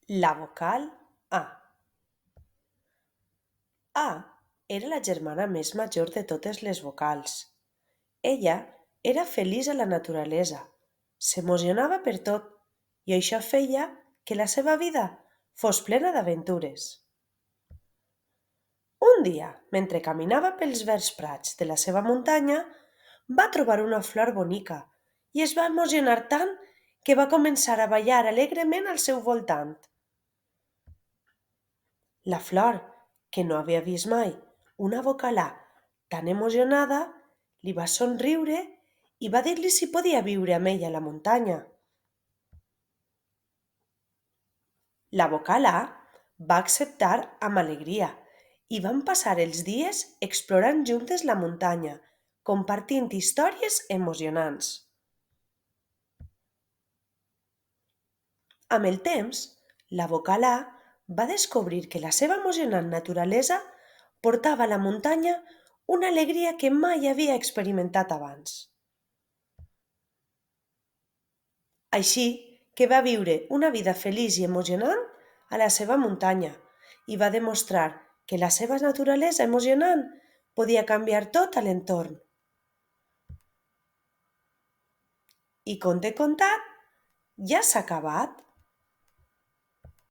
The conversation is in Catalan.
La vocal A. A era la germana més major de totes les vocals. Ella era feliç a la naturalesa, s'emocionava per tot i això feia que la seva vida fos plena d'aventures. Un dia, mentre caminava pels verds prats de la seva muntanya, va trobar una flor bonica i es va emocionar tant que va començar a ballar alegrement al seu voltant. La flor, que no havia vist mai una vocalà tan emocionada, li va somriure i va dir-li si podia viure amb ella a la muntanya. La vocala va acceptar amb alegria i van passar els dies explorant juntes la muntanya, compartint històries emocionants. Amb el temps, la vocala va descobrir que la seva emocionant naturalesa portava a la muntanya una alegria que mai havia experimentat abans. Així que va viure una vida feliç i emocionant a la seva muntanya i va demostrar que la seva naturalesa emocionant podia canviar tot a l'entorn. I conte contat, ja s'ha acabat.